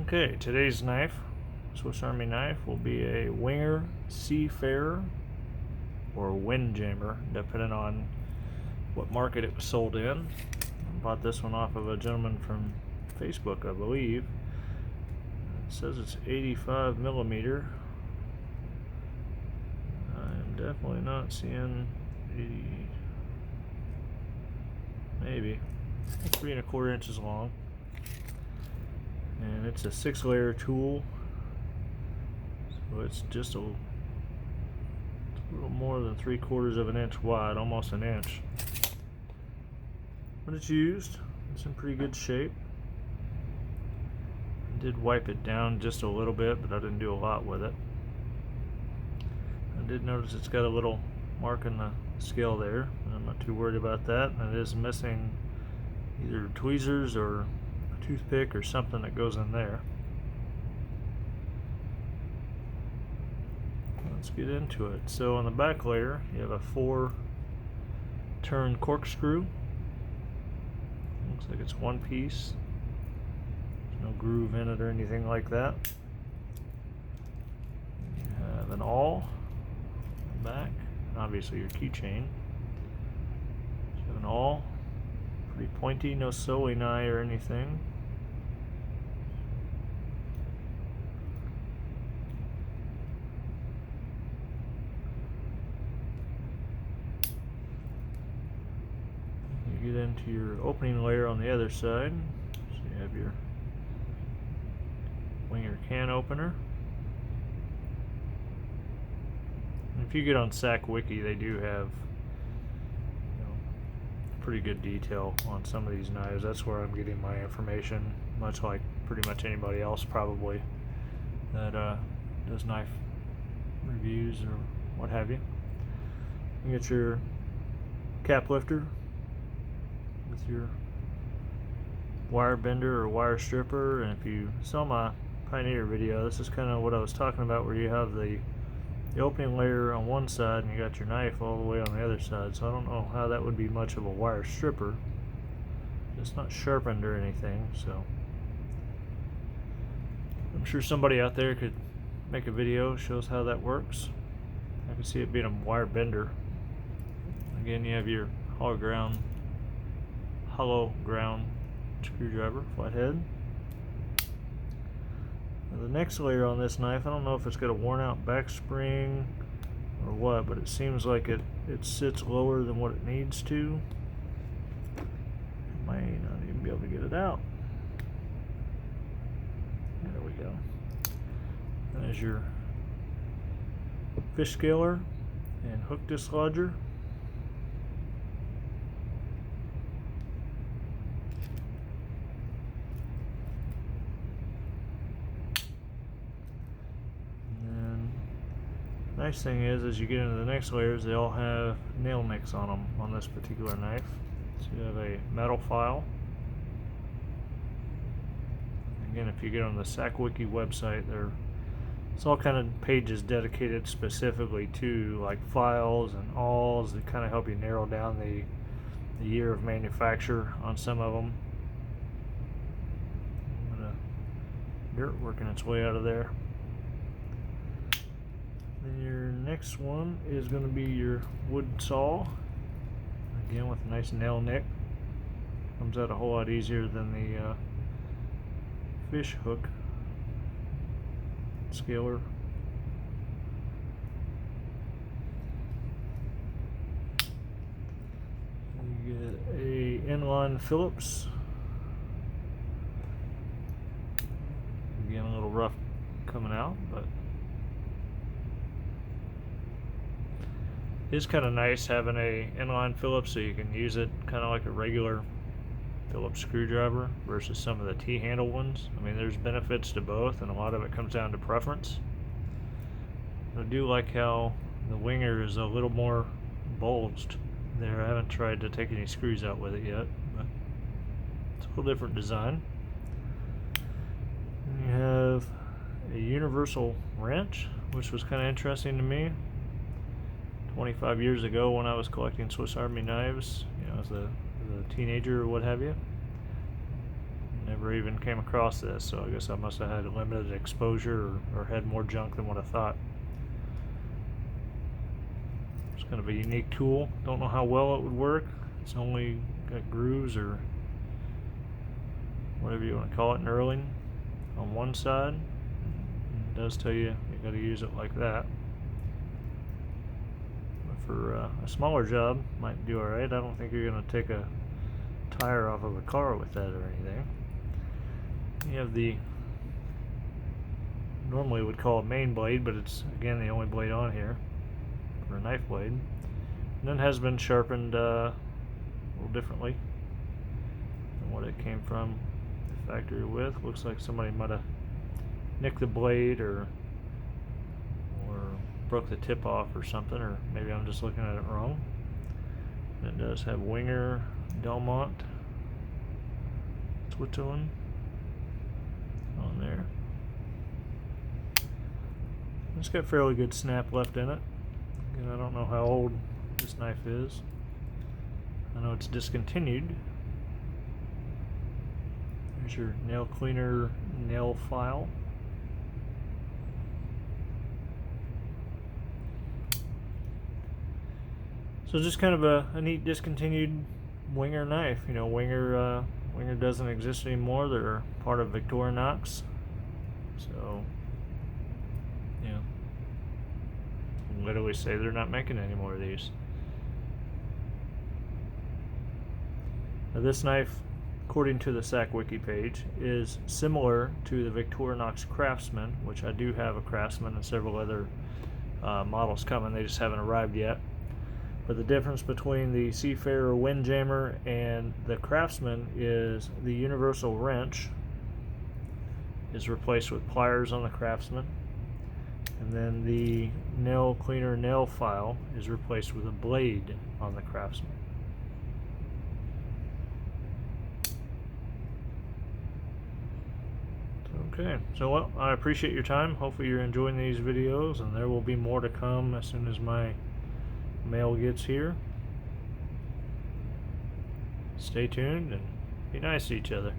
Okay, today's knife, Swiss Army knife, will be a Wenger Seafarer or Windjammer, depending on what market it was sold in. I bought this one off of a gentleman from Facebook, I believe. It says it's 85 millimeter. I'm definitely not seeing 80, maybe 3¼ inches long. And it's a 6-layer tool, so it's just a little more than 3/4 of an inch wide, almost an inch. But it's used. It's in pretty good shape. I did wipe it down just a little bit, but I didn't do a lot with it. I did notice it's got a little mark in the scale there, and I'm not too worried about that. And it is missing either tweezers or toothpick or something that goes in there. Let's get into it. So on the back layer you have a 4-turn corkscrew. Looks like it's one piece. There's no groove in it or anything like that. You have an awl on the back, and obviously your keychain. You have an awl, pretty pointy, no sewing eye or anything. You get into your opening layer on the other side. So you have your Wenger can opener. And if you get on SAC Wiki, they do have pretty good detail on some of these knives. That's where I'm getting my information, much like pretty much anybody else probably that does knife reviews or what have you. You get your cap lifter with your wire bender or wire stripper, and if you saw my Pioneer video, this is kind of what I was talking about, where you have the opening layer on one side and you got your knife all the way on the other side. So I don't know how that would be much of a wire stripper. It's not sharpened or anything, so I'm sure somebody out there could make a video shows how that works. I can see it being a wire bender. Again, you have your hollow ground screwdriver, flathead. Now the next layer on this knife, I don't know if it's got a worn out back spring or what, but it seems like it sits lower than what it needs to. I may not even be able to get it out. There we go. There's your fish scaler and hook dislodger. Nice thing is, as you get into the next layers, they all have nail nicks on them on this particular knife. So you have a metal file. Again, if you get on the SAC Wiki website, it's all kind of pages dedicated specifically to like files and alls that kind of help you narrow down the year of manufacture on some of them. A bit of dirt working its way out of there. Then your next one is going to be your wood saw, again with a nice nail nick. Comes out a whole lot easier than the fish hook scaler. You get a inline Phillips. Again, a little rough coming out, but it's kind of nice having a inline Phillips, so you can use it kind of like a regular Phillips screwdriver versus some of the T-handle ones. I mean, there's benefits to both, and a lot of it comes down to preference. I do like how the Wenger is a little more bulged there. I haven't tried to take any screws out with it yet, but it's a little different design. And you have a universal wrench, which was kind of interesting to me. 25 years ago, when I was collecting Swiss Army knives, as a teenager or what have you, never even came across this, so I guess I must have had limited exposure or had more junk than what I thought. It's kind of a unique tool. Don't know how well it would work. It's only got grooves or whatever you want to call it, knurling on one side. It does tell you got to use it like that. But for a smaller job, might do alright. I don't think you're going to take a tire off of a car with that or anything. You have the, normally would call it main blade, but it's again the only blade on here for a knife blade. And then has been sharpened a little differently than what it came from the factory with. Looks like somebody might have nicked the blade or broke the tip off or something, or maybe I'm just looking at it wrong. It does have Wenger Delmont, Switzerland on there. It's got fairly good snap left in it. Again, I don't know how old this knife is. I know it's discontinued. There's your nail cleaner nail file. So just kind of a neat discontinued Wenger knife. You know, Wenger doesn't exist anymore. They're part of Victorinox. So, yeah, I can literally say they're not making any more of these. Now this knife, according to the SAC Wiki page, is similar to the Victorinox Craftsman, which I do have a Craftsman and several other models coming. They just haven't arrived yet. But the difference between the Seafarer Windjammer and the Craftsman is the universal wrench is replaced with pliers on the Craftsman, and then the nail cleaner nail file is replaced with a blade on the Craftsman. Okay, so well, I appreciate your time. Hopefully you're enjoying these videos, and there will be more to come as soon as my mail gets here. Stay tuned and be nice to each other.